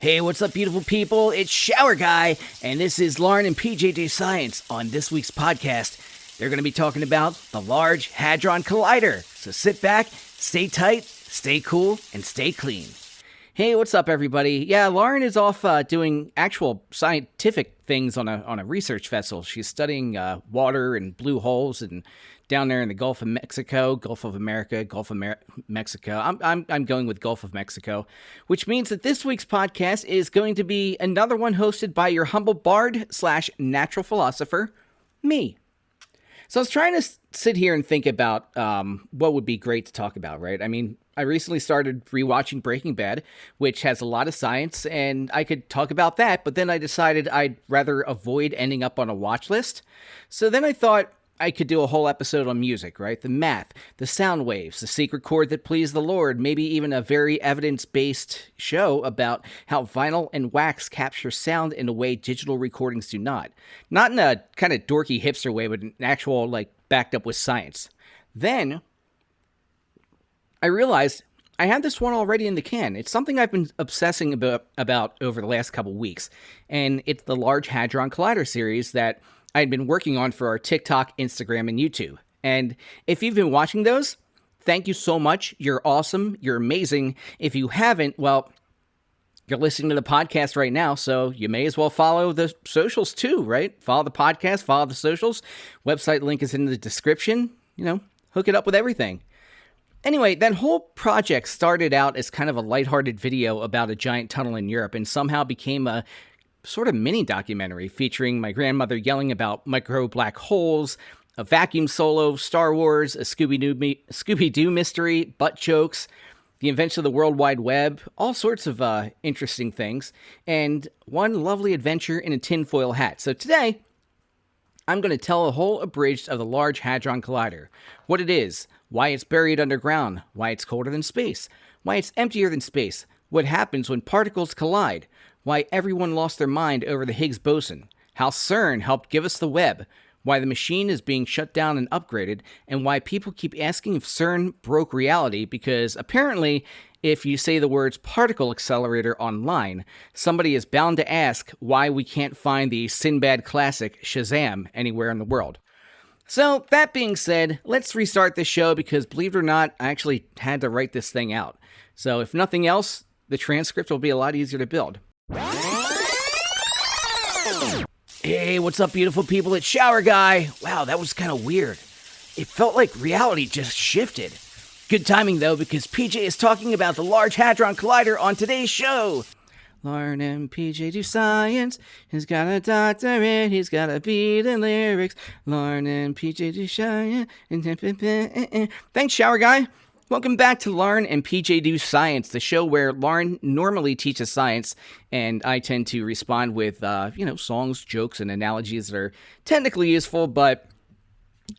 Hey, what's up, beautiful people? It's Shower Guy, and this is Lauren and PJ Do Science. On this week's podcast, they're going to be talking about the Large Hadron Collider. So sit back, stay tight, stay cool, and stay clean. Hey, what's up, everybody? Yeah, Lauren is off doing actual scientific things on a research vessel. She's studying water and blue holes and down there in the Gulf of Mexico, Gulf of America, Gulf of Mexico. I'm going with Gulf of Mexico, which means that this week's podcast is going to be another one hosted by your humble bard / natural philosopher, me. So I was trying to sit here and think about what would be great to talk about, right? I mean, I recently started rewatching Breaking Bad, which has a lot of science, and I could talk about that, but then I decided I'd rather avoid ending up on a watch list. So then I thought I could do a whole episode on music, right? The math, the sound waves, the secret chord that pleased the Lord, maybe even a very evidence-based show about how vinyl and wax capture sound in a way digital recordings do not. Not in a kind of dorky hipster way, but an actual, backed up with science. Then I realized I had this one already in the can. It's something I've been obsessing about over the last couple weeks, and it's the Large Hadron Collider series that I had been working on for our TikTok, Instagram, and YouTube. And if you've been watching those, thank you so much. You're awesome. You're amazing. If you haven't, well, you're listening to the podcast right now, so you may as well follow the socials too, right? Follow the podcast, follow the socials. Website link is in the description. Hook it up with everything. Anyway, that whole project started out as kind of a lighthearted video about a giant tunnel in Europe and somehow became a sort of mini documentary featuring my grandmother yelling about micro black holes, a vacuum solo, Star Wars, a Scooby-Doo mystery, butt jokes, the invention of the World Wide Web, all sorts of interesting things, and one lovely adventure in a tinfoil hat. So today, I'm going to tell a whole abridged of the Large Hadron Collider, what it is, why it's buried underground, why it's colder than space, why it's emptier than space, what happens when particles collide, why everyone lost their mind over the Higgs Boson, how CERN helped give us the web, why the machine is being shut down and upgraded, and why people keep asking if CERN broke reality, because apparently, if you say the words particle accelerator online, somebody is bound to ask why we can't find the Sinbad classic Shazam anywhere in the world. So, that being said, let's restart this show because, believe it or not, I actually had to write this thing out. So, if nothing else, the transcript will be a lot easier to build. Hey, what's up, beautiful people? It's Shower Guy. Wow, that was kind of weird. It felt like reality just shifted. Good timing, though, because PJ is talking about the Large Hadron Collider on today's show. Lauren and PJ do science. He's got a doctorate. He's got a beat in lyrics. Lauren and PJ do science. Thanks, Shower Guy. Welcome back to Lauren and PJ Do Science, the show where Lauren normally teaches science, and I tend to respond with, songs, jokes, and analogies that are technically useful, but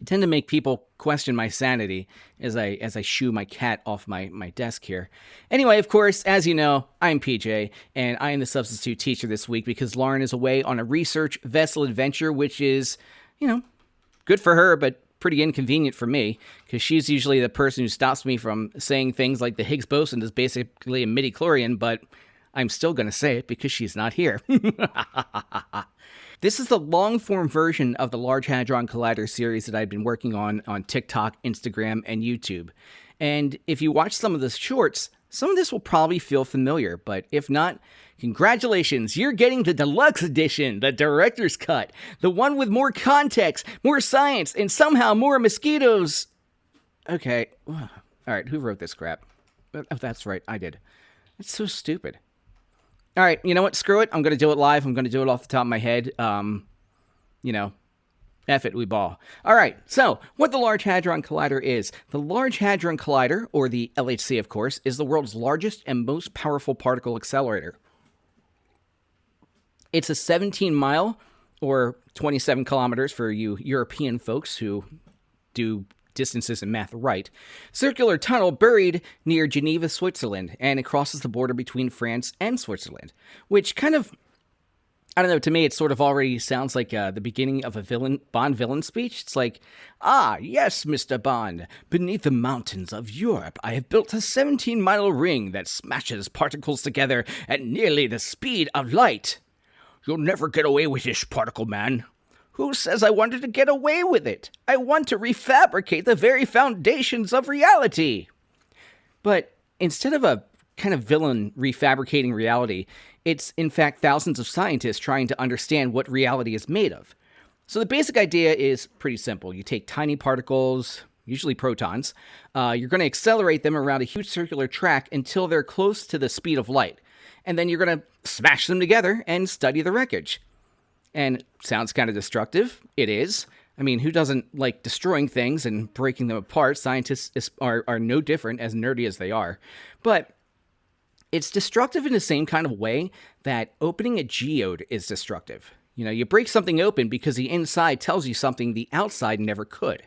tend to make people question my sanity as I shoo my cat off my desk here. Anyway, of course, as you know, I'm PJ, and I am the substitute teacher this week because Lauren is away on a research vessel adventure, which is, good for her, but pretty inconvenient for me, because she's usually the person who stops me from saying things like the Higgs Boson is basically a midi-chlorian, but I'm still going to say it because she's not here. This is the long-form version of the Large Hadron Collider series that I've been working on TikTok, Instagram, and YouTube. And if you watch some of the shorts, some of this will probably feel familiar, but if not, congratulations, you're getting the deluxe edition, the director's cut, the one with more context, more science, and somehow more mosquitoes. Okay, all right, who wrote this crap? Oh, that's right, I did. It's so stupid. All right, you know what, screw it, I'm going to do it live, I'm going to do it off the top of my head, F it, we ball. All right, so what the Large Hadron Collider is. The Large Hadron Collider, or the LHC, of course, is the world's largest and most powerful particle accelerator. It's a 17-mile, or 27 kilometers for you European folks who do distances and math right, circular tunnel buried near Geneva, Switzerland, and it crosses the border between France and Switzerland, which kind of I don't know, to me it sort of already sounds like the beginning of a Bond villain speech. It's like, "Ah, yes, Mr. Bond. Beneath the mountains of Europe, I have built a 17-mile ring that smashes particles together at nearly the speed of light. You'll never get away with this, particle man. Who says I wanted to get away with it? I want to refabricate the very foundations of reality." But instead of a kind of villain refabricating reality, it's in fact thousands of scientists trying to understand what reality is made of. So the basic idea is pretty simple. You take tiny particles, usually protons, you're going to accelerate them around a huge circular track until they're close to the speed of light. And then you're going to smash them together and study the wreckage. And sounds kind of destructive. It is. I mean, who doesn't like destroying things and breaking them apart? Scientists are no different, as nerdy as they are. But it's destructive in the same kind of way that opening a geode is destructive. You know, you break something open because the inside tells you something the outside never could.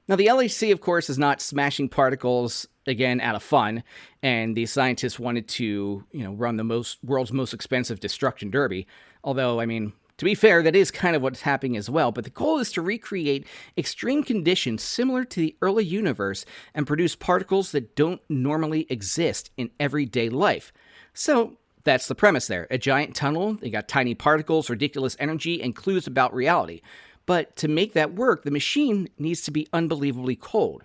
Now, the LHC, of course, is not smashing particles, again, out of fun, and the scientists wanted to, run the world's most expensive destruction derby. Although, I mean, to be fair, that is kind of what's happening as well, but the goal is to recreate extreme conditions similar to the early universe and produce particles that don't normally exist in everyday life. So that's the premise there. A giant tunnel, they got tiny particles, ridiculous energy, and clues about reality. But to make that work, the machine needs to be unbelievably cold.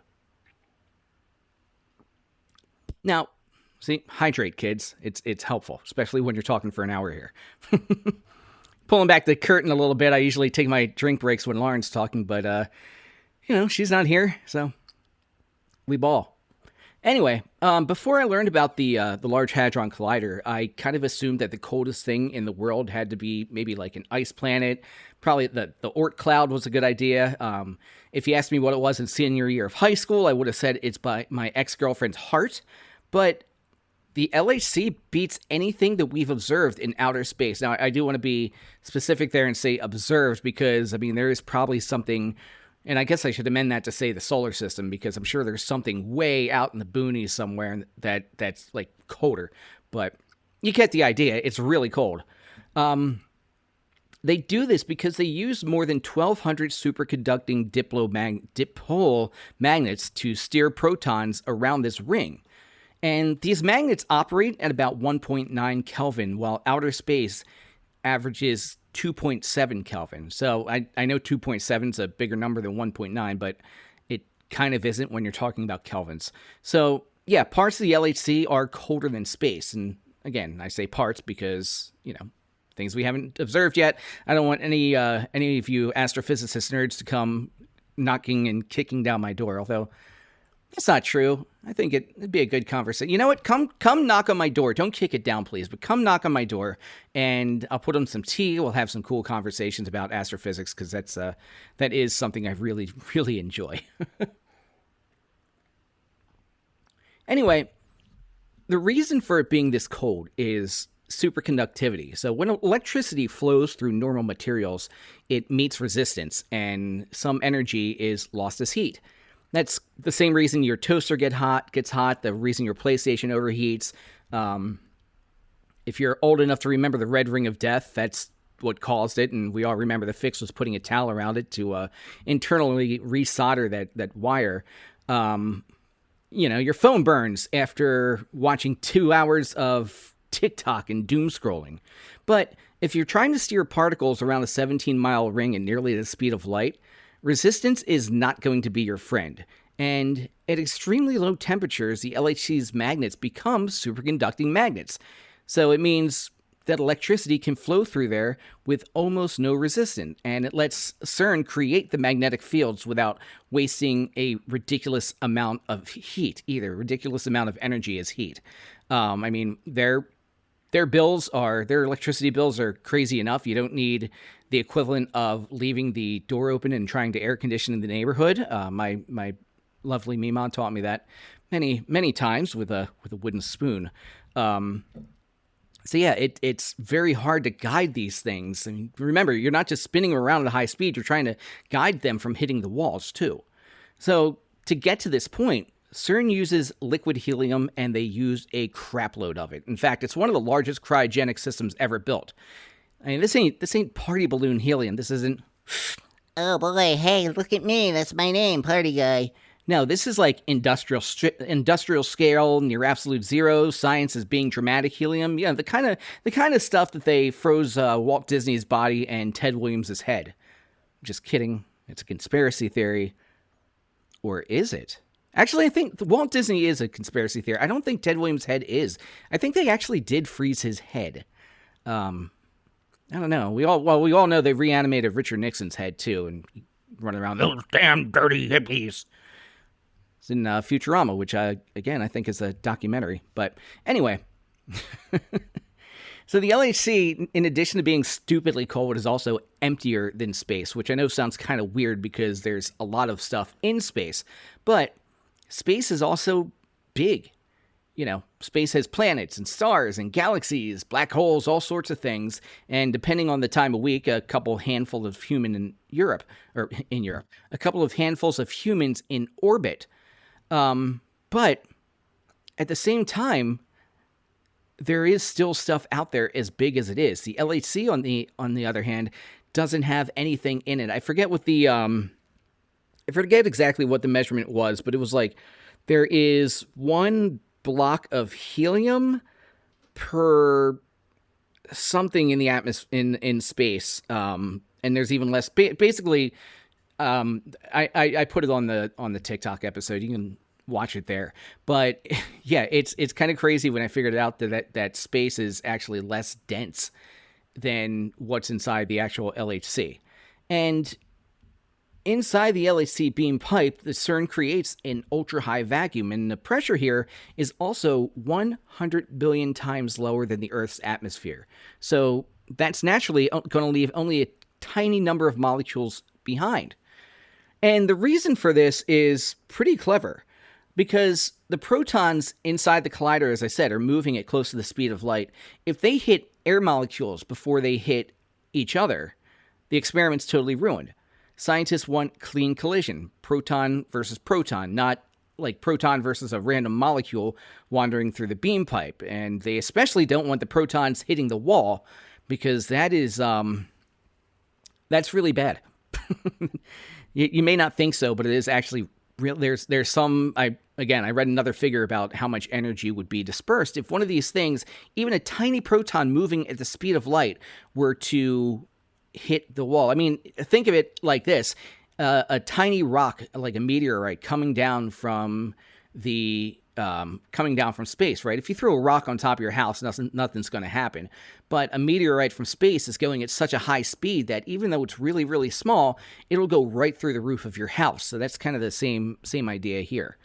Now, see, hydrate, kids. It's helpful, especially when you're talking for an hour here. Pulling back the curtain a little bit, I usually take my drink breaks when Lauren's talking, but, she's not here, so we ball. Anyway, before I learned about the Large Hadron Collider, I kind of assumed that the coldest thing in the world had to be maybe like an ice planet. Probably the Oort cloud was a good idea. If you asked me what it was in senior year of high school, I would have said it's by my ex-girlfriend's heart. But the LHC beats anything that we've observed in outer space. Now, I do want to be specific there and say observed because, I mean, there is probably something, and I guess I should amend that to say the solar system because I'm sure there's something way out in the boonies somewhere that's like colder. But you get the idea. It's really cold. They do this because they use more than 1,200 superconducting dipole magnets to steer protons around this ring. And these magnets operate at about 1.9 Kelvin, while outer space averages 2.7 Kelvin. So I know 2.7 is a bigger number than 1.9, but it kind of isn't when you're talking about kelvins. So yeah, parts of the LHC are colder than space. And again, I say parts because, things we haven't observed yet. I don't want any of you astrophysicist nerds to come knocking and kicking down my door, although that's not true. I think it'd be a good conversation. You know what? Come knock on my door. Don't kick it down, please, but come knock on my door, and I'll put on some tea. We'll have some cool conversations about astrophysics, because that is something I really, really enjoy. Anyway, the reason for it being this cold is superconductivity. So when electricity flows through normal materials, it meets resistance, and some energy is lost as heat. That's the same reason your toaster gets hot, the reason your PlayStation overheats. If you're old enough to remember the red ring of death, that's what caused it, and we all remember the fix was putting a towel around it to internally resolder that wire. Your phone burns after watching 2 hours of TikTok and doom scrolling. But if you're trying to steer particles around a 17-mile ring at nearly the speed of light, resistance is not going to be your friend. And at extremely low temperatures, the LHC's magnets become superconducting magnets. So it means that electricity can flow through there with almost no resistance, and it lets CERN create the magnetic fields without wasting a ridiculous amount of heat either. Ridiculous amount of energy is heat. Their electricity bills are crazy enough. You don't need the equivalent of leaving the door open and trying to air condition in the neighborhood. My lovely Mima taught me that many, many times with a wooden spoon. So yeah, it's very hard to guide these things. I mean, remember, you're not just spinning around at high speed, you're trying to guide them from hitting the walls too. So to get to this point, CERN uses liquid helium, and they use a crap load of it. In fact, it's one of the largest cryogenic systems ever built. I mean, this ain't party balloon helium. This isn't. Oh boy, hey, look at me. That's my name, Party Guy. No, this is like industrial scale, near absolute zero. Science is being dramatic helium. Yeah, the kind of stuff that they froze Walt Disney's body and Ted Williams's head. Just kidding. It's a conspiracy theory, or is it? Actually, I think Walt Disney is a conspiracy theory. I don't think Ted Williams' head is. I think they actually did freeze his head. I don't know. We all know they reanimated Richard Nixon's head too, and running around those damn dirty hippies. It's in Futurama, which I think is a documentary. But anyway, so the LHC, in addition to being stupidly cold, is also emptier than space, which I know sounds kind of weird because there's a lot of stuff in space, but space is also big. You know, space has planets and stars and galaxies, black holes, all sorts of things. And depending on the time of week, a couple handful of a couple of handfuls of humans in orbit. But at the same time, there is still stuff out there as big as it is. The LHC, on the other hand, doesn't have anything in it. I forget exactly what the measurement was, but it was like there is one block of helium per something in the atmosphere in space, and there's even less. Basically, I put it on the TikTok episode. You can watch it there. But yeah, it's kind of crazy when I figured out that space is actually less dense than what's inside the actual LHC. And inside the LHC beam pipe, the CERN creates an ultra-high vacuum, and the pressure here is also 100 billion times lower than the Earth's atmosphere. So that's naturally going to leave only a tiny number of molecules behind. And the reason for this is pretty clever, because the protons inside the collider, as I said, are moving at close to the speed of light. If they hit air molecules before they hit each other, the experiment's totally ruined. Scientists want clean collision, proton versus proton, not like proton versus a random molecule wandering through the beam pipe. And they especially don't want the protons hitting the wall, because that's really bad. You may not think so, but it is actually real. There's some. I read another figure about how much energy would be dispersed if one of these things, even a tiny proton moving at the speed of light, were to hit the wall. I mean, think of it like this: a tiny rock, like a meteorite, coming down from space, right? If you throw a rock on top of your house, nothing's going to happen. But a meteorite from space is going at such a high speed that even though it's really, really small, it'll go right through the roof of your house. So that's kind of the same idea here.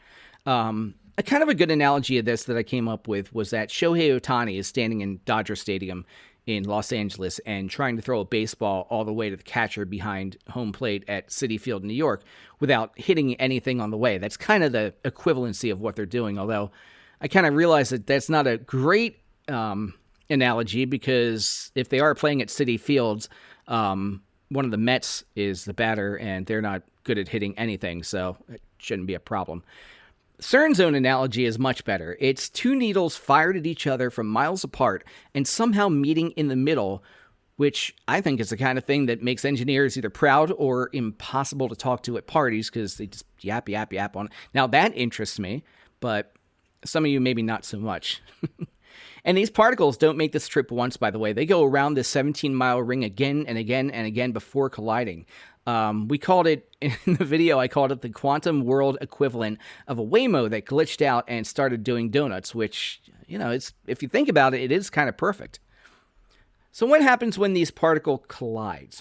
A kind of a good analogy of this that I came up with was that Shohei Ohtani is standing in Dodger Stadium in Los Angeles and trying to throw a baseball all the way to the catcher behind home plate at Citi Field in New York without hitting anything on the way. That's kind of the equivalency of what they're doing, although I kind of realize that that's not a great analogy, because if they are playing at Citi Fields, one of the Mets is the batter, and they're not good at hitting anything, so it shouldn't be a problem. CERN's own analogy is much better. It's two needles fired at each other from miles apart and somehow meeting in the middle, which I think is the kind of thing that makes engineers either proud or impossible to talk to at parties, because they just yap on it. Now, that interests me, but some of you maybe not so much. And these particles don't make this trip once, by the way. They go around this 17-mile ring again and again and again before colliding. We called it, in the video, I called it the quantum world equivalent of a Waymo that glitched out and started doing donuts, which, you know, if you think about it, it is kind of perfect. So what happens when these particles collide?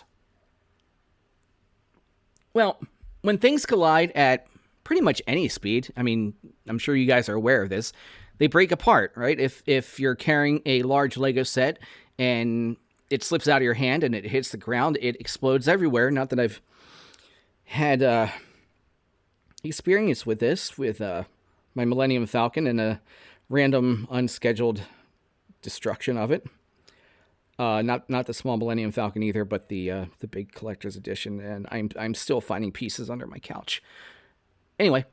Well, when things collide at pretty much any speed, I mean, I'm sure you guys are aware of this, they break apart, right? If you're carrying a large Lego set and it slips out of your hand and it hits the ground, it explodes everywhere. Not that I've had experience with this, with my Millennium Falcon and a random unscheduled destruction of it. Not the small Millennium Falcon either, but the big collector's edition, and I'm still finding pieces under my couch. Anyway,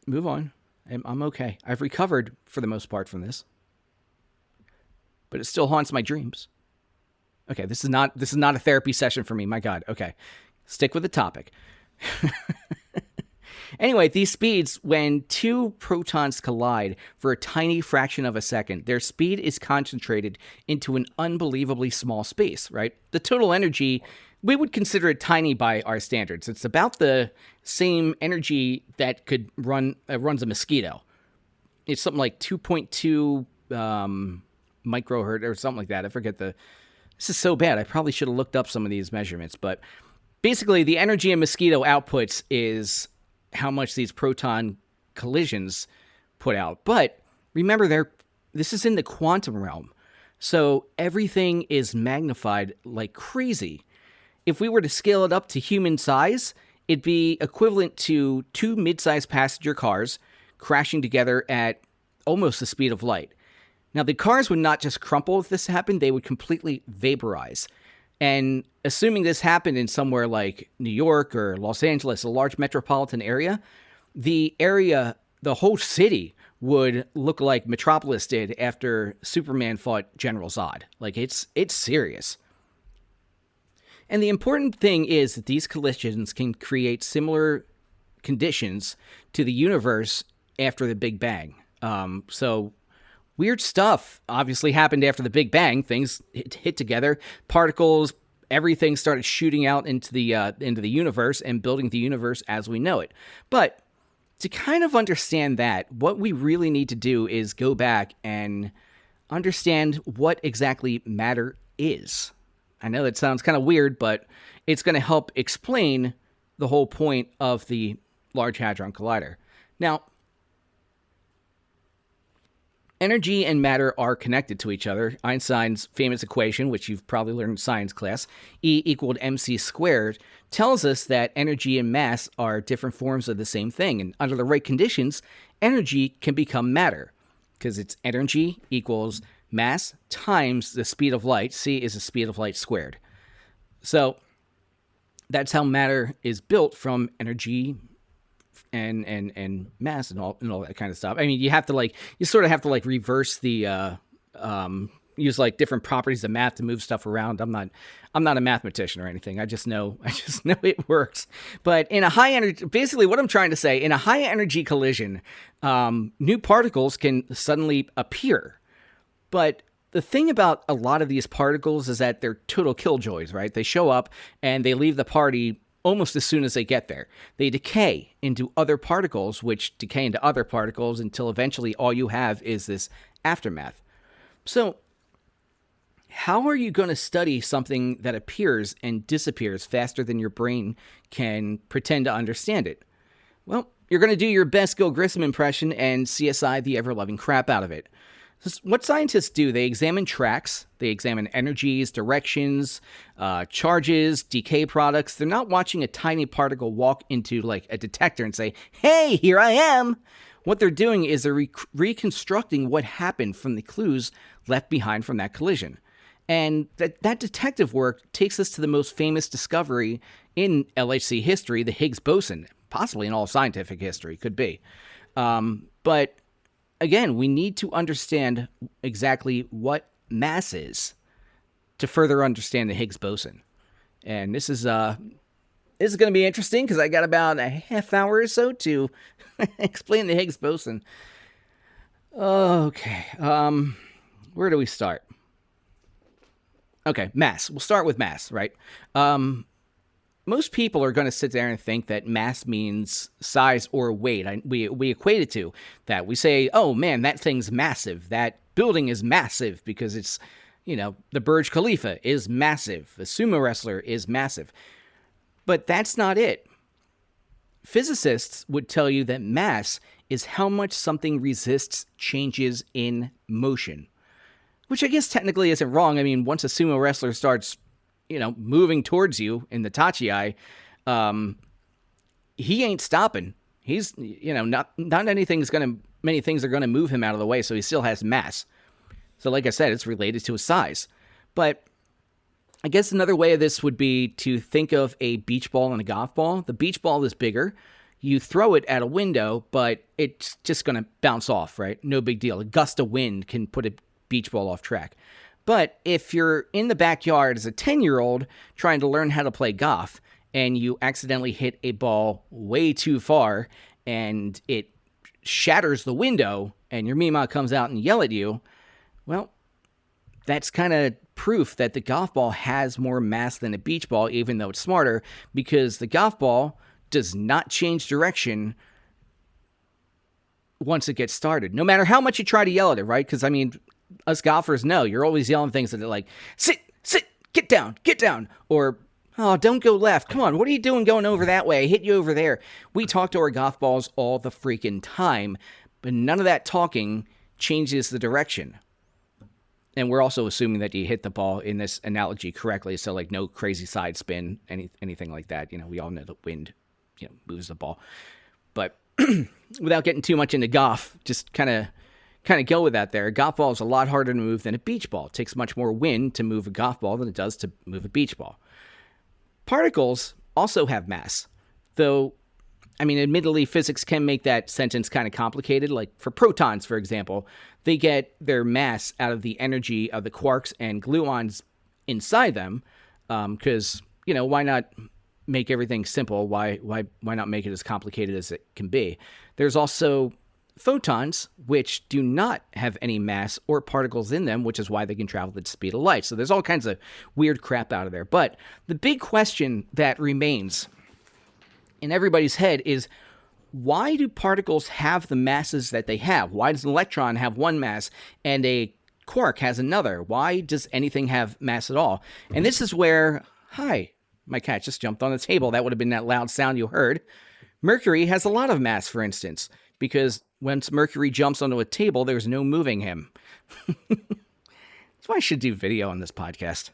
move on. I'm okay. I've recovered for the most part from this, but it still haunts my dreams. Okay, this is not a therapy session for me. My God. Okay, stick with the topic. Anyway, these speeds, when two protons collide for a tiny fraction of a second, their speed is concentrated into an unbelievably small space, right? The total energy, we would consider it tiny by our standards. It's about the same energy that could runs a mosquito. It's something like 2.2 microhertz or something like that. I forget this is so bad. I probably should have looked up some of these measurements, but basically the energy a mosquito outputs is how much these proton collisions put out. But remember, this is in the quantum realm. So everything is magnified like crazy. If we were to scale it up to human size, it'd be equivalent to two mid-sized passenger cars crashing together at almost the speed of light. Now, the cars would not just crumple if this happened, they would completely vaporize. And assuming this happened in somewhere like New York or Los Angeles, a large metropolitan area, the whole city would look like Metropolis did after Superman fought General Zod. Like, it's serious. And the important thing is that these collisions can create similar conditions to the universe after the Big Bang. So weird stuff obviously happened after the Big Bang. Things hit together, particles, everything started shooting out into the universe and building the universe as we know it. But to kind of understand that, what we really need to do is go back and understand what exactly matter is. I know that sounds kind of weird, but it's going to help explain the whole point of the Large Hadron Collider. Now, energy and matter are connected to each other. Einstein's famous equation, which you've probably learned in science class, E equaled mc squared, tells us that energy and mass are different forms of the same thing. And under the right conditions, energy can become matter, because it's energy equals mass times the speed of light. C is the speed of light squared. So that's how matter is built, from energy and mass and all that kind of stuff. I mean, you sort of have to reverse the use different properties of math to move stuff around. I'm not a mathematician or anything. I just know it works. But in a high energy, basically what I'm trying to say, in a high energy collision, new particles can suddenly appear. But the thing about a lot of these particles is that they're total killjoys, right? They show up and they leave the party almost as soon as they get there. They decay into other particles, which decay into other particles until eventually all you have is this aftermath. So how are you going to study something that appears and disappears faster than your brain can pretend to understand it? Well, you're going to do your best Gil Grissom impression and CSI the ever-loving crap out of it. What scientists do, they examine tracks, they examine energies, directions, charges, decay products. They're not watching a tiny particle walk into a detector and say, hey, here I am. What they're doing is they're reconstructing what happened from the clues left behind from that collision. And that detective work takes us to the most famous discovery in LHC history, the Higgs Boson, possibly in all scientific history, could be. But again, we need to understand exactly what mass is to further understand the Higgs boson. And this is going to be interesting because I got about a half hour or so to explain the Higgs boson. Okay, where do we start? Okay, mass. We'll start with mass, right? Most people are going to sit there and think that mass means size or weight. We equate it to that. We say, oh man, that thing's massive. That building is massive because it's, the Burj Khalifa is massive. A sumo wrestler is massive. But that's not it. Physicists would tell you that mass is how much something resists changes in motion, which I guess technically isn't wrong. I mean, once a sumo wrestler starts moving towards you in the Tachi-ai, he ain't stopping. He's, not many things are going to move him out of the way, so he still has mass. So like I said, it's related to his size. But I guess another way of this would be to think of a beach ball and a golf ball. The beach ball is bigger. You throw it at a window, but it's just going to bounce off, right? No big deal. A gust of wind can put a beach ball off track. But if you're in the backyard as a 10-year-old trying to learn how to play golf and you accidentally hit a ball way too far and it shatters the window and your Mima comes out and yell at you, well, that's kind of proof that the golf ball has more mass than a beach ball, even though it's smarter, because the golf ball does not change direction once it gets started, no matter how much you try to yell at it, right? Because, I mean, us golfers know you're always yelling things that are like, sit, get down, or, oh, don't go left. Come on, what are you doing going over that way? I hit you over there. We talk to our golf balls all the freaking time, but none of that talking changes the direction. And we're also assuming that you hit the ball in this analogy correctly, so like no crazy side spin, anything like that. You know, we all know the wind, moves the ball. But without getting too much into golf, just kind of go with that there. A golf ball is a lot harder to move than a beach ball. It takes much more wind to move a golf ball than it does to move a beach ball. Particles also have mass, though, I mean, admittedly, physics can make that sentence kind of complicated. Like for protons, for example, they get their mass out of the energy of the quarks and gluons inside them, because, why not make everything simple? Why not make it as complicated as it can be? There's also photons, which do not have any mass or particles in them, which is why they can travel at the speed of light. So there's all kinds of weird crap out of there. But the big question that remains in everybody's head is, why do particles have the masses that they have? Why does an electron have one mass and a quark has another? Why does anything have mass at all? And this is where, hi, my cat just jumped on the table. That would have been that loud sound you heard. Mercury has a lot of mass, for instance, because once Mercury jumps onto a table, there's no moving him. That's why I should do video on this podcast.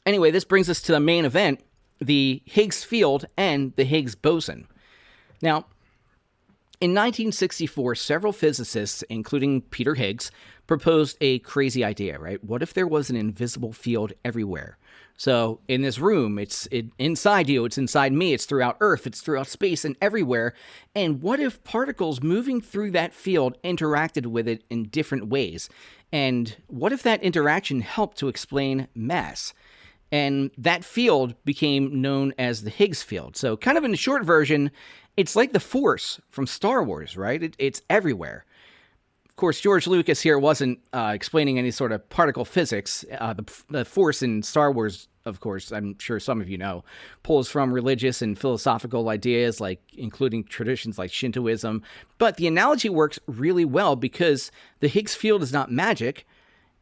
Anyway, this brings us to the main event, the Higgs field and the Higgs boson. Now, in 1964, several physicists, including Peter Higgs, proposed a crazy idea, right? What if there was an invisible field everywhere? So in this room, it's inside you, it's inside me, it's throughout Earth, it's throughout space and everywhere. And what if particles moving through that field interacted with it in different ways? And what if that interaction helped to explain mass? And that field became known as the Higgs field. So kind of in the short version, it's like the Force from Star Wars, right? It's everywhere. Of course, George Lucas here wasn't explaining any sort of particle physics. The Force in Star Wars, of course, I'm sure some of you know, pulls from religious and philosophical ideas, like including traditions like Shintoism. But the analogy works really well because the Higgs field is not magic.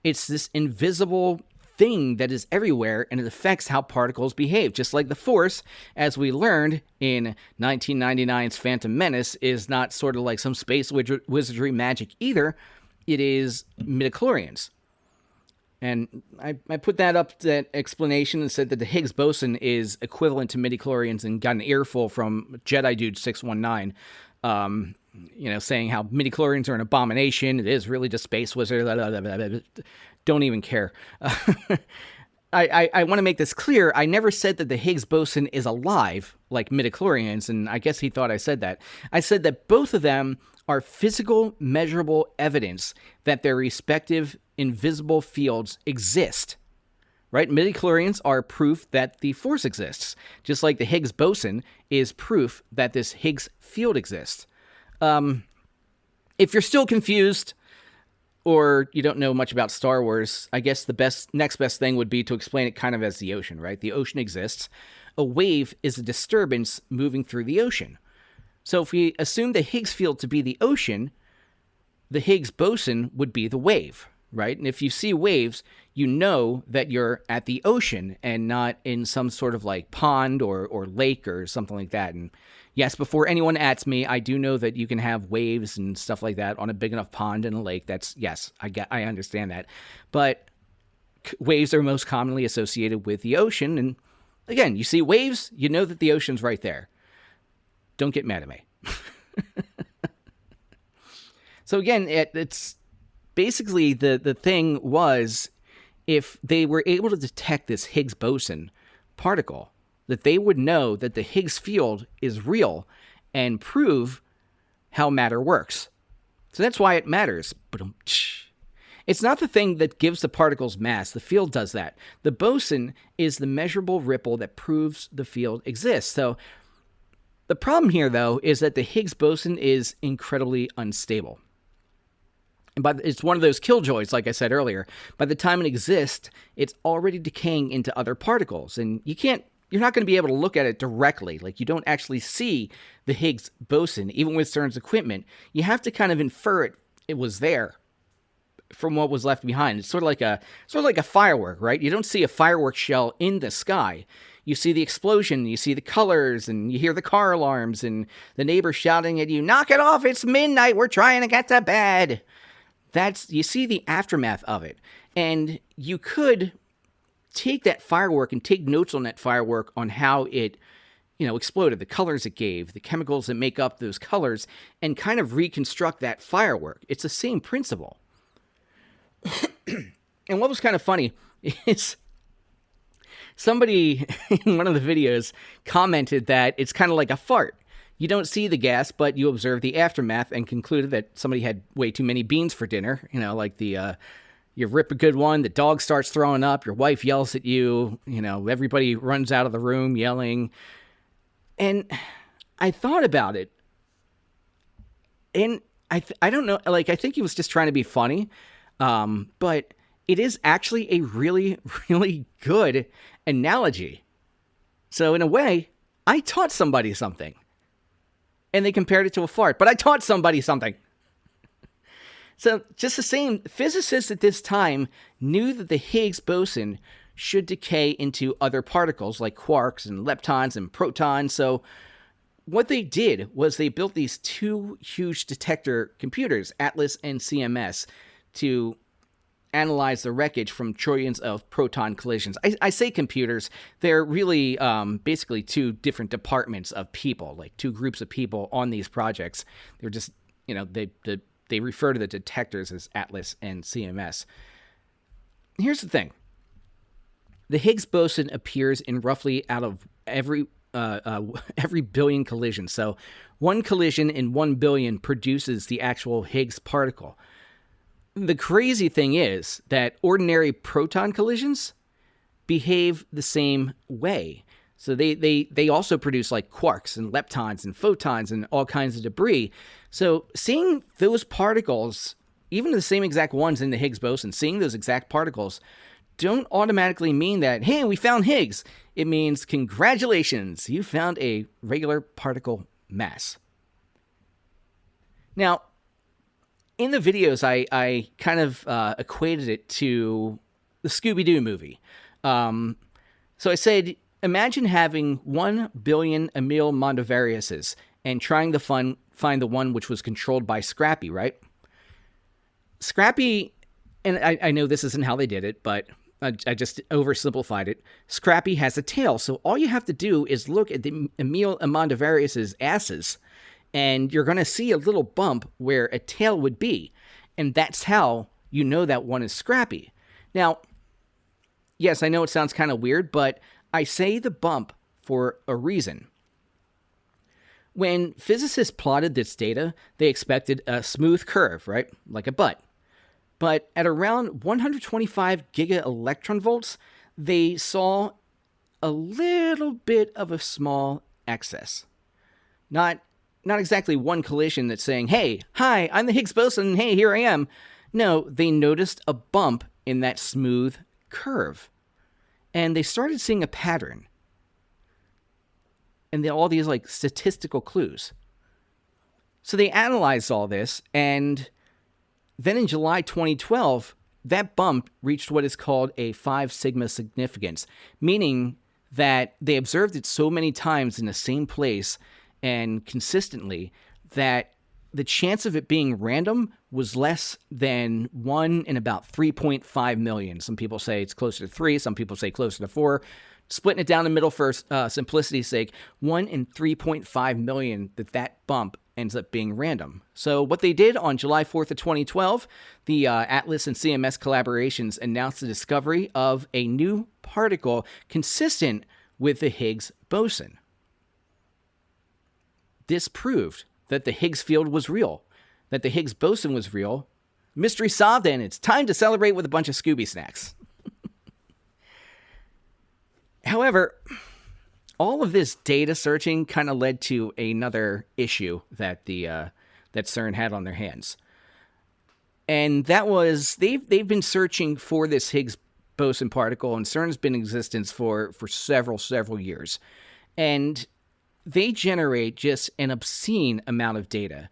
It's this invisible thing that is everywhere, and it affects how particles behave. Just like the Force, as we learned in 1999's Phantom Menace, is not sort of like some space wizardry magic either. It is midichlorians. And I put that up, that explanation, and said that the Higgs boson is equivalent to midichlorians, and got an earful from Jedi Dude 619, saying how midichlorians are an abomination. It is really just space wizard. Blah, blah, blah, blah, blah. Don't even care. I want to make this clear. I never said that the Higgs boson is alive like midichlorians, and I guess he thought I said that. I said that both of them are physical, measurable evidence that their respective invisible fields exist. Right? Midichlorians are proof that the Force exists, just like the Higgs boson is proof that this Higgs field exists. If you're still confused, or you don't know much about Star Wars, I guess the next best thing would be to explain it kind of as the ocean, right? The ocean exists. A wave is a disturbance moving through the ocean. So if we assume the Higgs field to be the ocean, the Higgs boson would be the wave, right? And if you see waves, you know that you're at the ocean and not in some sort of like pond or lake or something like that. And yes, before anyone asks me, I do know that you can have waves and stuff like that on a big enough pond and a lake. Yes, I understand that. But waves are most commonly associated with the ocean. And again, you see waves, you know that the ocean's right there. Don't get mad at me. So again, it's basically the thing was, if they were able to detect this Higgs boson particle, that they would know that the Higgs field is real and prove how matter works. So that's why it matters. It's not the thing that gives the particles mass. The field does that. The boson is the measurable ripple that proves the field exists. So the problem here, though, is that the Higgs boson is incredibly unstable. And it's one of those killjoys, like I said earlier. By the time it exists, it's already decaying into other particles. And you're not going to be able to look at it directly. Like, you don't actually see the Higgs boson, even with CERN's equipment. You have to kind of infer it was there from what was left behind. It's sort of like a firework, right? You don't see a firework shell in the sky. You see the explosion, you see the colors, and you hear the car alarms, and the neighbor shouting at you, "Knock it off, it's midnight, we're trying to get to bed." You see the aftermath of it. And you could take that firework and take notes on that firework on how it, exploded, the colors it gave, the chemicals that make up those colors, and kind of reconstruct that firework. It's the same principle. And what was kind of funny is somebody in one of the videos commented that it's kind of like a fart. You don't see the gas, but you observe the aftermath, and concluded that somebody had way too many beans for dinner. Like you rip a good one, the dog starts throwing up, your wife yells at you, everybody runs out of the room yelling. And I thought about it, and I don't know, like, I think he was just trying to be funny, but it is actually a really, really good analogy. So in a way, I taught somebody something. And they compared it to a fart, but I taught somebody something. So just the same, physicists at this time knew that the Higgs boson should decay into other particles like quarks and leptons and protons. So what they did was they built these two huge detector computers, ATLAS and CMS, to analyze the wreckage from trillions of proton collisions. I say computers, they're really basically two different departments of people, like two groups of people on these projects. They're just, they refer to the detectors as ATLAS and CMS. Here's the thing. The Higgs boson appears in roughly out of every billion collisions. So one collision in 1 billion produces the actual Higgs particle. The crazy thing is that ordinary proton collisions behave the same way. So they also produce like quarks and leptons and photons and all kinds of debris. So seeing those particles, even the same exact ones in the Higgs boson, seeing those exact particles don't automatically mean that, hey, we found Higgs. It means, congratulations, you found a regular particle mass. Now, in the videos, I kind of equated it to the Scooby-Doo movie. So I said, imagine having 1 billion Emil Mondovariuses and trying to find the one which was controlled by Scrappy, right? Scrappy, and I know this isn't how they did it, but I just oversimplified it. Scrappy has a tail, so all you have to do is look at the Emil Mondovariuses' asses, and you're going to see a little bump where a tail would be. And that's how you know that one is Scrappy. Now, yes, I know it sounds kind of weird, but I say the bump for a reason. When physicists plotted this data, they expected a smooth curve, right? Like a butt. But at around 125 giga-electron volts, they saw a little bit of a small excess. Not exactly one collision that's saying, hey, hi, I'm the Higgs boson, hey, here I am. No, they noticed a bump in that smooth curve. And they started seeing a pattern. And all these like statistical clues. So they analyzed all this, and then in July 2012, that bump reached what is called a 5 sigma significance, meaning that they observed it so many times in the same place and consistently that the chance of it being random was less than 1 in about 3.5 million. Some people say it's closer to 3, some people say closer to 4. Splitting it down the middle for simplicity's sake, 1 in 3.5 million that bump ends up being random. So what they did on July 4th of 2012, the ATLAS and CMS collaborations announced the discovery of a new particle consistent with the Higgs boson. This proved that the Higgs field was real, that the Higgs boson was real, Mystery solved, and it's time to celebrate with a bunch of Scooby snacks. However, all of this data searching kind of led to another issue that that CERN had on their hands. And that was they've been searching for this Higgs Boson particle, and CERN's been in existence for several years. And they generate just an obscene amount of data.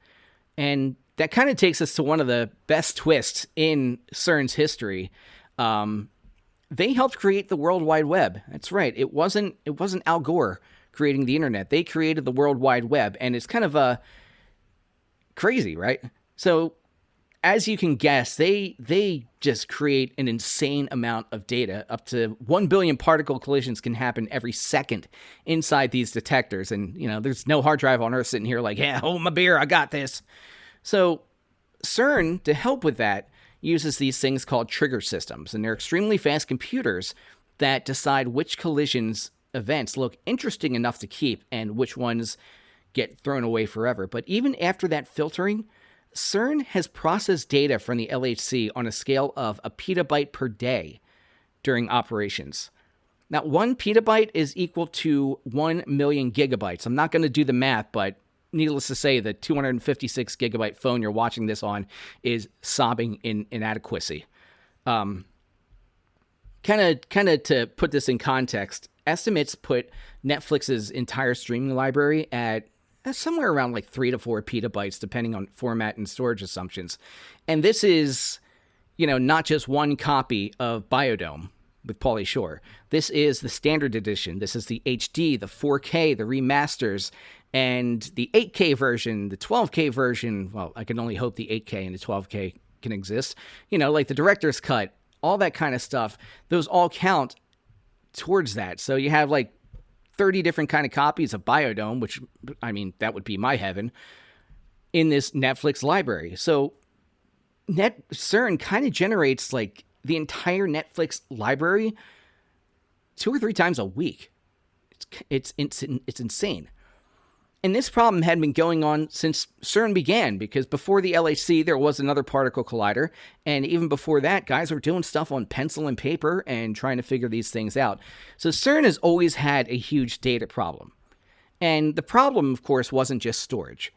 And that kind of takes us to one of the best twists in CERN's history. They helped create the World Wide Web. That's right. It wasn't Al Gore creating the internet. They created the World Wide Web, and it's kind of crazy, right? So, as you can guess, they just create an insane amount of data. Up to 1 billion particle collisions can happen every second inside these detectors. And, there's no hard drive on Earth sitting here like, yeah, hold my beer, I got this. So CERN, to help with that, uses these things called trigger systems. And they're extremely fast computers that decide which collisions events look interesting enough to keep and which ones get thrown away forever. But even after that filtering, CERN has processed data from the LHC on a scale of a petabyte per day during operations. Now, 1 petabyte is equal to 1 million gigabytes. I'm not going to do the math, but needless to say, the 256 gigabyte phone you're watching this on is sobbing in inadequacy. Kind of to put this in context, estimates put Netflix's entire streaming library at somewhere around like 3 to 4 petabytes, depending on format and storage assumptions. And this is, not just one copy of Biodome with Pauly Shore. This is the standard edition. This is the HD, the 4K, the remasters, and the 8K version, the 12K version. Well, I can only hope the 8K and the 12K can exist. Like the director's cut, all that kind of stuff. Those all count towards that. So you have like 30 different kind of copies of Biodome, which, that would be my heaven, in this Netflix library. So CERN kind of generates like the entire Netflix library 2 or 3 times a week. It's insane. And this problem had been going on since CERN began, because before the LHC, there was another particle collider. And even before that, guys were doing stuff on pencil and paper and trying to figure these things out. So CERN has always had a huge data problem. And the problem, of course, wasn't just storage.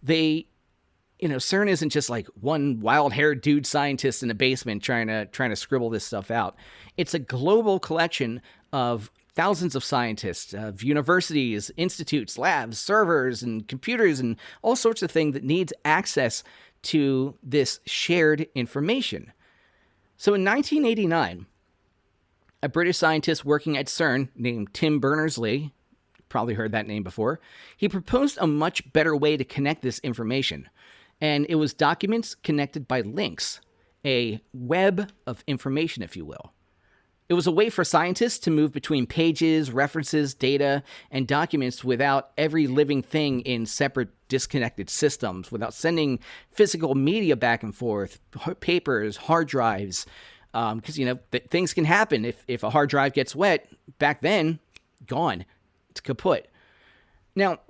CERN isn't just like one wild-haired dude scientist in a basement trying to scribble this stuff out. It's a global collection of thousands of scientists, of universities, institutes, labs, servers, and computers, and all sorts of things that needs access to this shared information. So in 1989, a British scientist working at CERN named Tim Berners-Lee, probably heard that name before, he proposed a much better way to connect this information. And it was documents connected by links, a web of information, if you will. It was a way for scientists to move between pages, references, data, and documents without every living thing in separate, disconnected systems, without sending physical media back and forth, papers, hard drives, because, things can happen. If a hard drive gets wet, back then, gone. It's kaput. Now,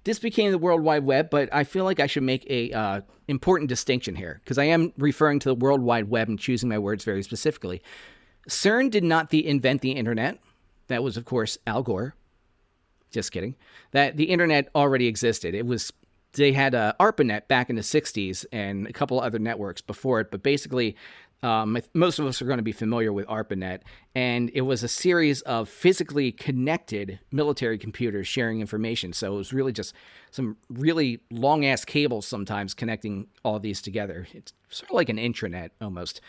this became the World Wide Web, but I feel like I should make a important distinction here, because I am referring to the World Wide Web and choosing my words very specifically. CERN did not invent the internet. That was, of course, Al Gore. Just kidding. That the internet already existed. They had ARPANET back in the 60s and a couple of other networks before it, but basically most of us are going to be familiar with ARPANET, and it was a series of physically connected military computers sharing information. So it was really just some really long-ass cables sometimes connecting all these together. It's sort of like an intranet almost.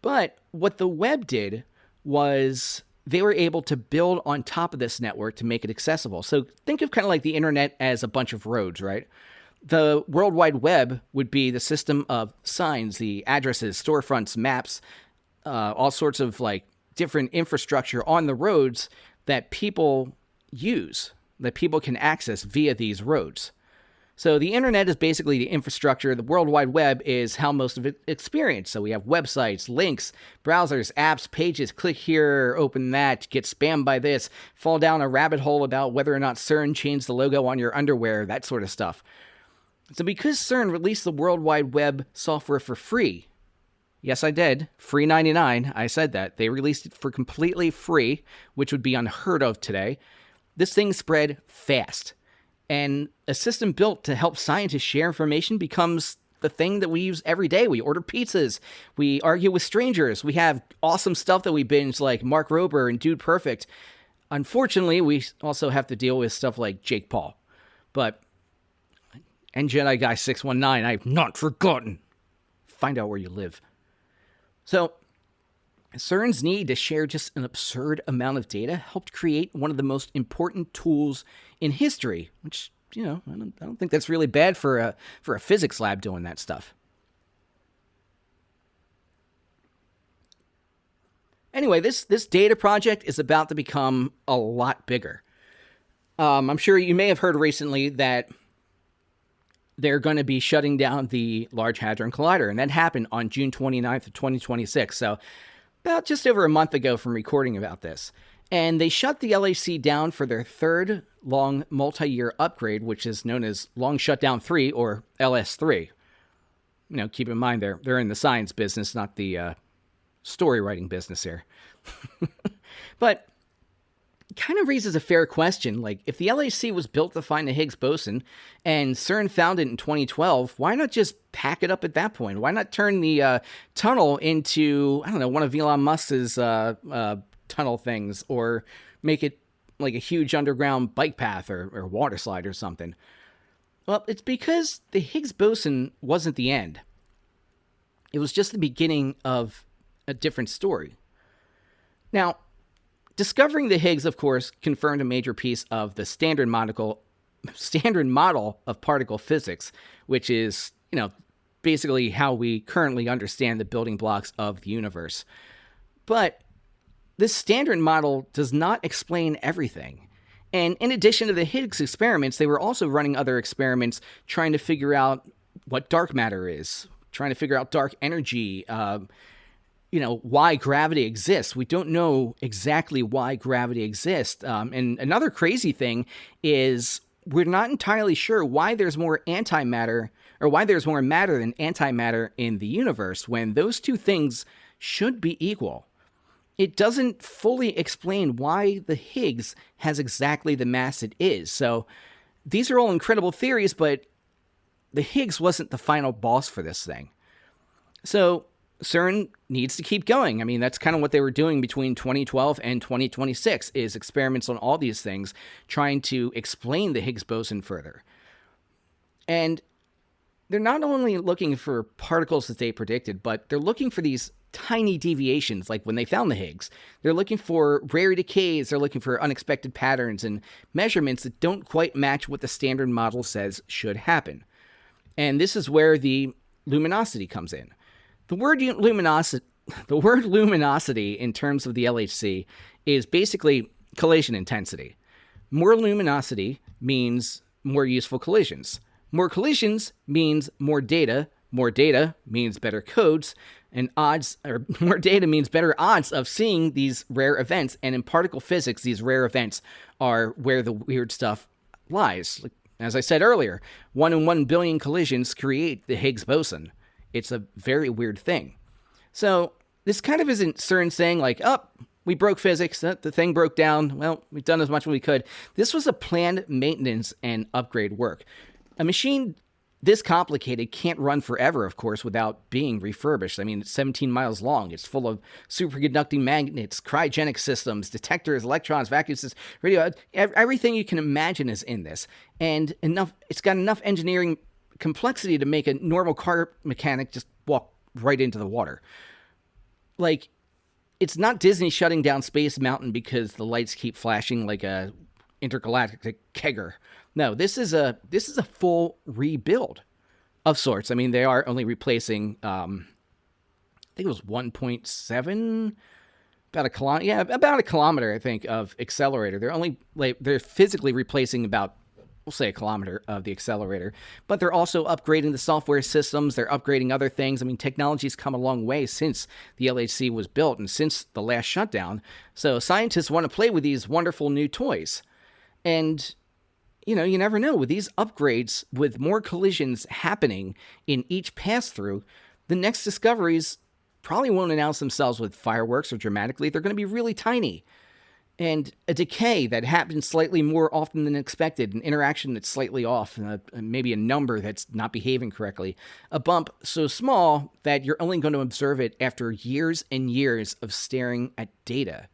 But what the web did was they were able to build on top of this network to make it accessible. So think of kind of like the internet as a bunch of roads, right? The World Wide Web would be the system of signs, the addresses, storefronts, maps, all sorts of like different infrastructure on the roads that people use, that people can access via these roads. So the internet is basically the infrastructure. The World Wide Web is how most of it experienced. So we have websites, links, browsers, apps, pages, click here, open that, get spammed by this, fall down a rabbit hole about whether or not CERN changed the logo on your underwear, that sort of stuff. So because CERN released the World Wide Web software for free, yes, I did, free 99, I said that. They released it for completely free, which would be unheard of today. This thing spread fast. And a system built to help scientists share information becomes the thing that we use every day. We order pizzas. We argue with strangers. We have awesome stuff that we binge like Mark Rober and Dude Perfect. Unfortunately, we also have to deal with stuff like Jake Paul. But, and Jedi Guy 619, I've not forgotten. Find out where you live. So, CERN's need to share just an absurd amount of data helped create one of the most important tools in history, which, I don't think that's really bad for a physics lab doing that stuff. Anyway, this data project is about to become a lot bigger. I'm sure you may have heard recently that they're going to be shutting down the Large Hadron Collider, and that happened on June 29th of 2026, so about just over a month ago from recording about this. And they shut the LHC down for their third long multi-year upgrade, which is known as Long Shutdown 3, or LS3. Keep in mind, they're in the science business, not the story writing business here. But it kind of raises a fair question. Like, if the LHC was built to find the Higgs Boson and CERN found it in 2012, why not just pack it up at that point? Why not turn the tunnel into, one of Elon Musk's tunnel things, or make it like a huge underground bike path or water slide or something? Well, it's because the Higgs Boson wasn't the end. It was just the beginning of a different story. Now, discovering the Higgs, of course, confirmed a major piece of the standard model of particle physics, which is, basically how we currently understand the building blocks of the universe. But this standard model does not explain everything. And in addition to the Higgs experiments, they were also running other experiments trying to figure out what dark matter is, trying to figure out dark energy, why gravity exists. We don't know exactly why gravity exists. And another crazy thing is we're not entirely sure why there's more antimatter, or why there's more matter than antimatter in the universe, when those two things should be equal. It doesn't fully explain why the Higgs has exactly the mass it is. So these are all incredible theories, but the Higgs wasn't the final boss for this thing. So CERN needs to keep going. I mean, that's kind of what they were doing between 2012 and 2026, is experiments on all these things, trying to explain the Higgs boson further. And they're not only looking for particles that they predicted, but they're looking for these tiny deviations, like when they found the Higgs. They're looking for rare decays, they're looking for unexpected patterns and measurements that don't quite match what the standard model says should happen. And this is where the luminosity comes in. The word luminosity in terms of the LHC is basically collision intensity. More luminosity means more useful collisions. More collisions means more data. More data means better codes, and more data means better odds of seeing these rare events. And in particle physics, these rare events are where the weird stuff lies. Like, as I said earlier, 1 in 1 billion collisions create the Higgs boson. It's a very weird thing. So this kind of isn't CERN saying like, we broke physics, the thing broke down, well, we've done as much as we could. This was a planned maintenance and upgrade work. A machine this complicated can't run forever, of course, without being refurbished. I mean, it's 17 miles long. It's full of superconducting magnets, cryogenic systems, detectors, electrons, vacuum systems, radio. Everything you can imagine is in this. And it's got enough engineering complexity to make a normal car mechanic just walk right into the water. Like, it's not Disney shutting down Space Mountain because the lights keep flashing like a intergalactic kegger. No, this is a full rebuild of sorts. I mean, they are only replacing, I think it was 1.7, about a kilometer, I think, of accelerator. They're physically replacing about, we'll say, a kilometer of the accelerator, but they're also upgrading the software systems. They're upgrading other things. I mean, technology's come a long way since the LHC was built and since the last shutdown. So scientists want to play with these wonderful new toys. And you never know. With these upgrades, with more collisions happening in each pass-through, the next discoveries probably won't announce themselves with fireworks or dramatically. They're going to be really tiny. And a decay that happens slightly more often than expected, an interaction that's slightly off, maybe a number that's not behaving correctly, a bump so small that you're only going to observe it after years and years of staring at data.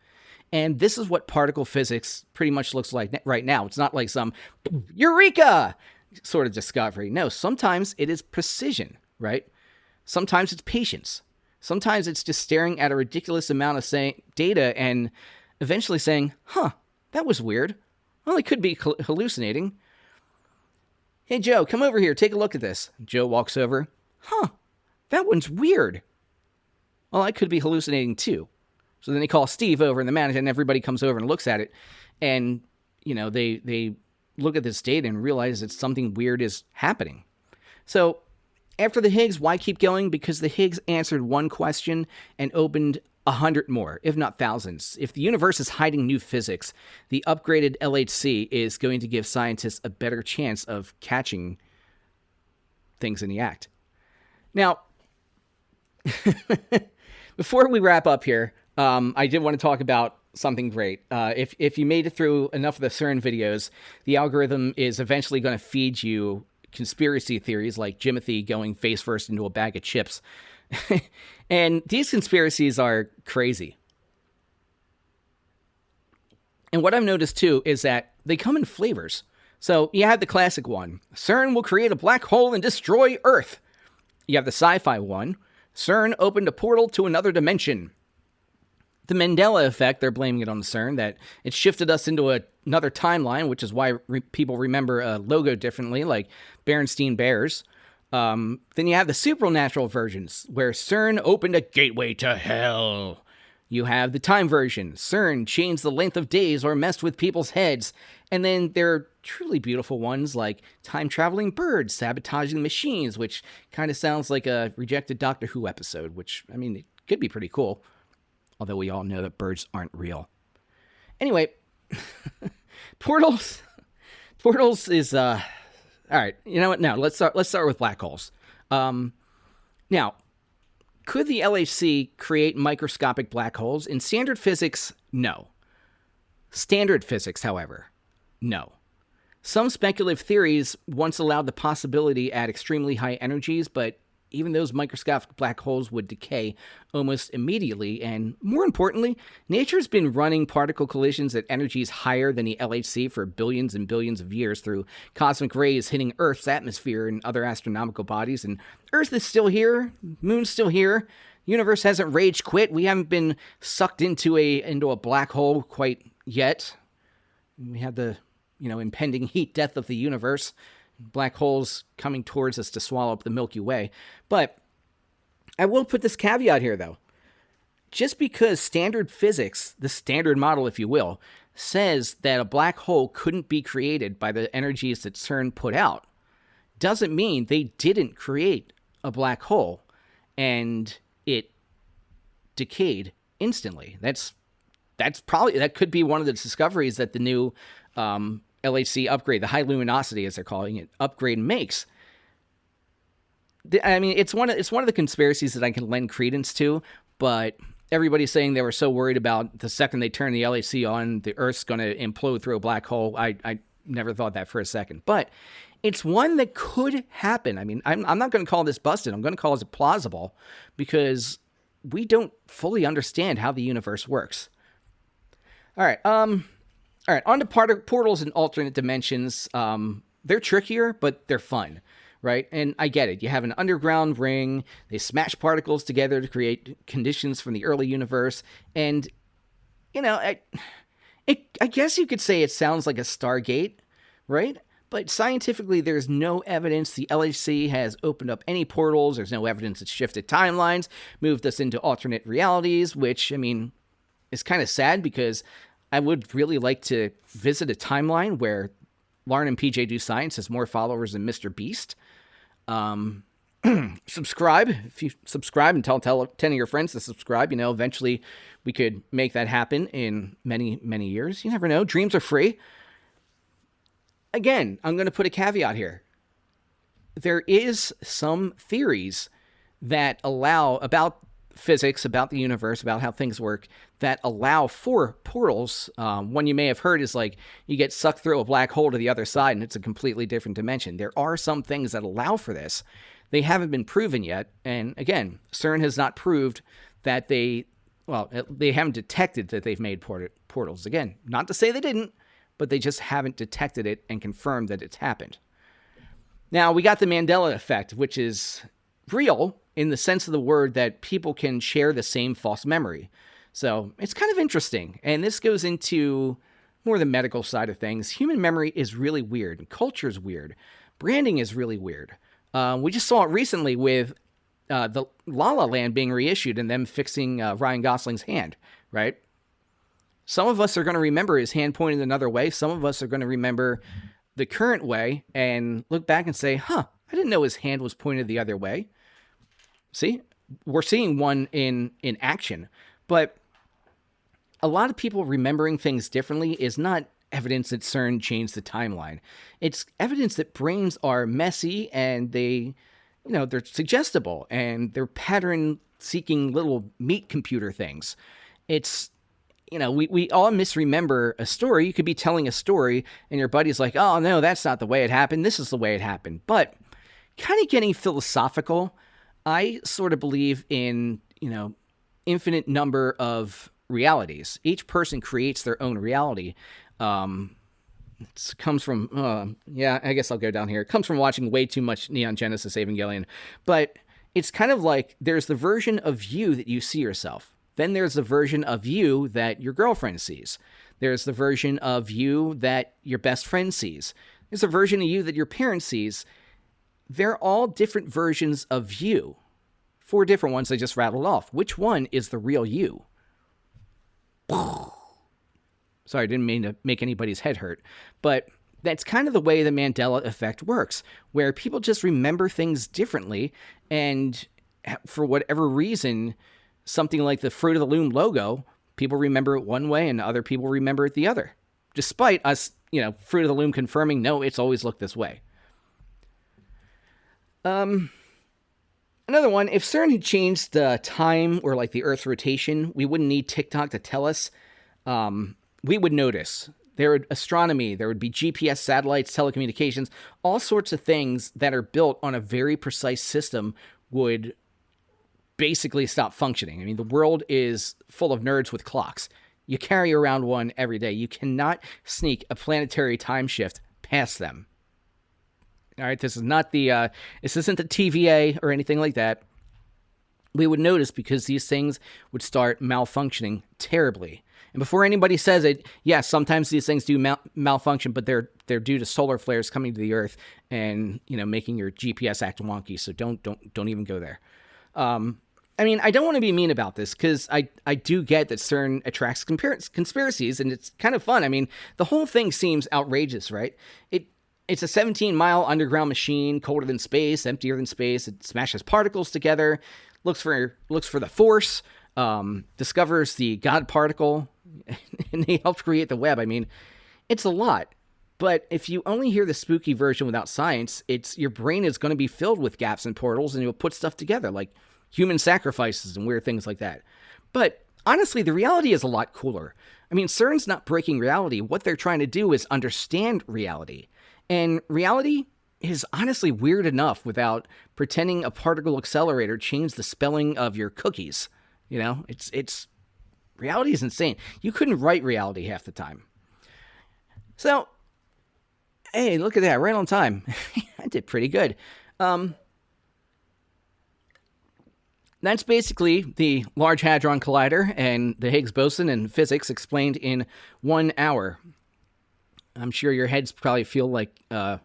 And this is what particle physics pretty much looks like right now. It's not like some eureka sort of discovery. No, sometimes it is precision, right? Sometimes it's patience. Sometimes it's just staring at a ridiculous amount of data and eventually saying, that was weird. Well, it could be hallucinating. Hey, Joe, come over here. Take a look at this. Joe walks over. That one's weird. Well, I could be hallucinating too. So then they call Steve over and the manager, and everybody comes over and looks at it. And, they look at this data and realize that something weird is happening. So after the Higgs, why keep going? Because the Higgs answered one question and opened 100 more, if not thousands. If the universe is hiding new physics, the upgraded LHC is going to give scientists a better chance of catching things in the act. Now, before we wrap up here, I did want to talk about something great. If you made it through enough of the CERN videos, the algorithm is eventually going to feed you conspiracy theories like Jimothy going face first into a bag of chips. And these conspiracies are crazy. And what I've noticed too is that they come in flavors. So you have the classic one, CERN will create a black hole and destroy Earth. You have the sci-fi one, CERN opened a portal to another dimension. The Mandela Effect, they're blaming it on the CERN, that it shifted us into another timeline, which is why people remember a logo differently, like Berenstain Bears. Then you have the supernatural versions, where CERN opened a gateway to hell. You have the time version, CERN changed the length of days or messed with people's heads. And then there are truly beautiful ones like time-traveling birds sabotaging machines, which kind of sounds like a rejected Doctor Who episode, which, it could be pretty cool. Although we all know that birds aren't real. Anyway, portals is, all right, you know what? Now, let's start with black holes. Now, could the LHC create microscopic black holes? In standard physics, no. Standard physics, however, no. Some speculative theories once allowed the possibility at extremely high energies, but even those microscopic black holes would decay almost immediately. And more importantly, nature's been running particle collisions at energies higher than the LHC for billions and billions of years through cosmic rays hitting Earth's atmosphere and other astronomical bodies. And Earth is still here, Moon's still here, universe hasn't rage quit. We haven't been sucked into a black hole quite yet. We had the, impending heat death of the universe. Black holes coming towards us to swallow up the Milky Way. But I will put this caveat here, though. Just because standard physics, the standard model, if you will, says that a black hole couldn't be created by the energies that CERN put out, doesn't mean they didn't create a black hole and it decayed instantly. That could be one of the discoveries that the new LHC upgrade, the high luminosity, as they're calling it, upgrade makes. It's one of the conspiracies that I can lend credence to, but everybody's saying they were so worried about the second they turn the LHC on, the Earth's going to implode through a black hole. I never thought that for a second, but it's one that could happen. I'm not going to call this busted. I'm going to call it plausible because we don't fully understand how the universe works. All right, on to portals and alternate dimensions. They're trickier, but they're fun, right? And I get it. You have an underground ring. They smash particles together to create conditions from the early universe. And, I guess you could say it sounds like a Stargate, right? But scientifically, there's no evidence the LHC has opened up any portals. There's no evidence it's shifted timelines, moved us into alternate realities, which, is kind of sad because I would really like to visit a timeline where Lauren and PJ Do Science has more followers than Mr. Beast. Subscribe. If you subscribe and tell 10 of your friends to subscribe, eventually we could make that happen in many, many years. You never know. Dreams are free. again, I'm going to put a caveat here. There is some theories that allow about physics, about the universe, about how things work, that allow for portals. One you may have heard is like you get sucked through a black hole to the other side and it's a completely different dimension. There are some things that allow for this. They haven't been proven yet. And again, CERN has not proved that they haven't detected that they've made portals. Again, not to say they didn't, but they just haven't detected it and confirmed that it's happened. Now, we got the Mandela Effect, which is real in the sense of the word that people can share the same false memory. So it's kind of interesting. And this goes into more the medical side of things. Human memory is really weird. Culture is weird. Branding is really weird. We just saw it recently with the La La Land being reissued and them fixing Ryan Gosling's hand, right? Some of us are going to remember his hand pointed another way. Some of us are going to remember the current way and look back and say, I didn't know his hand was pointed the other way. See, we're seeing one in action, but a lot of people remembering things differently is not evidence that CERN changed the timeline. It's evidence that brains are messy and they're suggestible and they're pattern-seeking little meat computer things. It's, we all misremember a story. You could be telling a story and your buddy's like, oh, no, that's not the way it happened. This is the way it happened. But kind of getting philosophical, I sort of believe in, infinite number of realities. Each person creates their own reality. It comes from, I guess I'll go down here. It comes from watching way too much Neon Genesis Evangelion. But it's kind of like there's the version of you that you see yourself. Then there's the version of you that your girlfriend sees. There's the version of you that your best friend sees. There's a version of you that your parent sees. They're all different versions of you. 4 different ones I just rattled off. Which one is the real you? Sorry, I didn't mean to make anybody's head hurt. But that's kind of the way the Mandela Effect works, where people just remember things differently. And for whatever reason, something like the Fruit of the Loom logo, people remember it one way and other people remember it the other. Despite us, Fruit of the Loom confirming, no, it's always looked this way. Another one, if CERN had changed the time or like the Earth's rotation, we wouldn't need TikTok to tell us. We would notice. There would astronomy, there would be GPS satellites, telecommunications, all sorts of things that are built on a very precise system would basically stop functioning. I mean, the world is full of nerds with clocks. You carry around one every day. You cannot sneak a planetary time shift past them. All right, this isn't the TVA or anything like that. We would notice because these things would start malfunctioning terribly. And before anybody says it, yes, sometimes these things do malfunction, but they're due to solar flares coming to the Earth and making your GPS act wonky. So don't even go there. I mean, I don't want to be mean about this because I do get that CERN attracts conspiracies and it's kind of fun. I mean, the whole thing seems outrageous, right? It's a 17-mile underground machine, colder than space, emptier than space. It smashes particles together, looks for the force, discovers the God particle, and they helped create the web. I mean, it's a lot. But if you only hear the spooky version without science, your brain is going to be filled with gaps and portals, and you'll put stuff together, like human sacrifices and weird things like that. But honestly, the reality is a lot cooler. I mean, CERN's not breaking reality. What they're trying to do is understand reality. And reality is honestly weird enough without pretending a particle accelerator changed the spelling of your cookies. It's reality is insane. You couldn't write reality half the time. So, hey, look at that, right on time. I did pretty good. That's basically the Large Hadron Collider and the Higgs Boson and physics explained in 1 hour. I'm sure your heads probably feel like a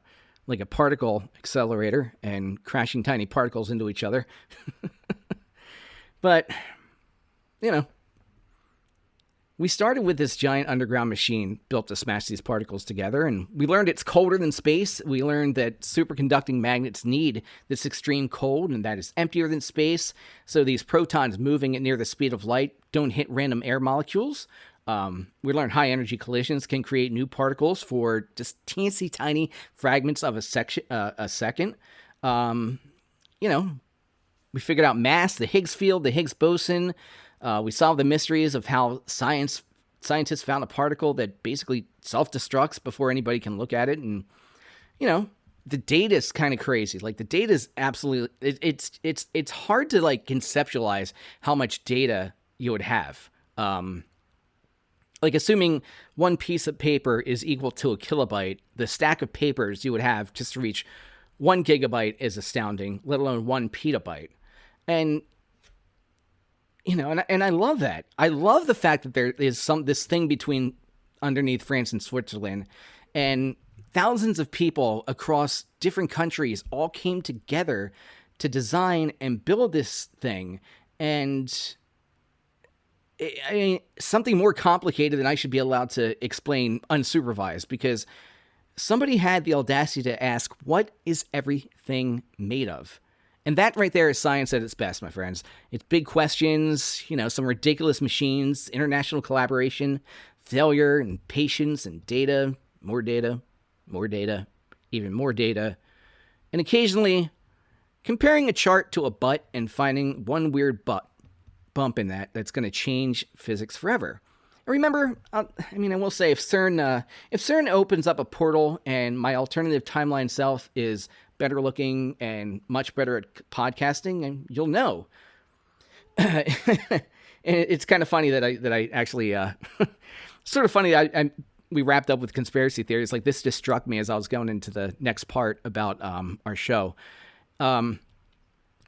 particle accelerator and crashing tiny particles into each other. But, we started with this giant underground machine built to smash these particles together, and we learned it's colder than space. We learned that superconducting magnets need this extreme cold, and that it's emptier than space, so these protons moving at near the speed of light don't hit random air molecules. We learned high energy collisions can create new particles for just teensy tiny fragments of a second. You know, we figured out mass, the Higgs field, the Higgs boson. We solved the mysteries of how scientists found a particle that basically self-destructs before anybody can look at it. And, you know, the data is kind of crazy. Like, the data is absolutely, it's hard to like conceptualize how much data you would have. Like, assuming one piece of paper is equal to a kilobyte, the stack of papers you would have just to reach 1 gigabyte is astounding, let alone 1 petabyte. And, you know, and I love that. I love the fact that there is this thing between underneath France and Switzerland, and thousands of people across different countries all came together to design and build this thing. And I mean, something more complicated than I should be allowed to explain unsupervised, because somebody had the audacity to ask, what is everything made of? And that right there is science at its best, my friends. It's big questions, you know, some ridiculous machines, international collaboration, failure and patience and data, more data, even more data. And occasionally comparing a chart to a butt and finding one weird bump in that's going to change physics forever. And remember, I will say, if CERN opens up a portal and my alternative timeline self is better looking and much better at podcasting, and you'll know. And it's kind of funny that I actually sort of funny that we wrapped up with conspiracy theories. Like, this just struck me as I was going into the next part about our show. In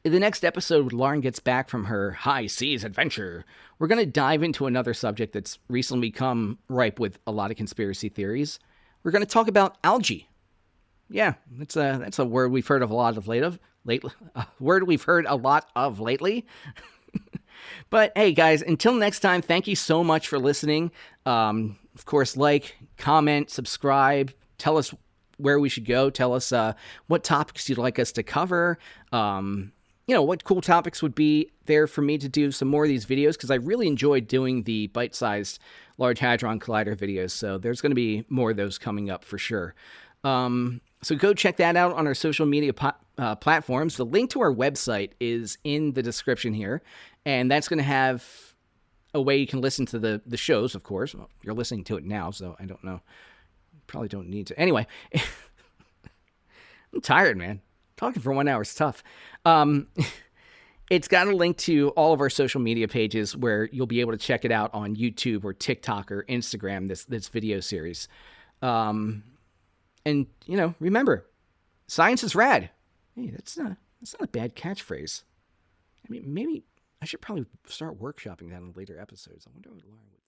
the next episode, Lauren gets back from her high seas adventure. We're going to dive into another subject that's recently become ripe with a lot of conspiracy theories. We're going to talk about algae. Yeah, that's a word we've heard of a lot of lately. But hey, guys, until next time, thank you so much for listening. Of course, like, comment, subscribe, tell us where we should go. Tell us what topics you'd like us to cover. You know, what cool topics would be there for me to do some more of these videos, because I really enjoyed doing the bite-sized Large Hadron Collider videos. So there's going to be more of those coming up for sure. So go check that out on our social media platforms. The link to our website is in the description here, and that's going to have a way you can listen to the shows, of course. Well, you're listening to it now, so I don't know. Probably don't need to. Anyway, I'm tired, man. Talking for 1 hour is tough. It's got a link to all of our social media pages where you'll be able to check it out on YouTube or TikTok or Instagram, this video series. And, you know, remember, science is rad. Hey, that's not a bad catchphrase. I mean, maybe I should probably start workshopping that in later episodes. I wonder what Lauren would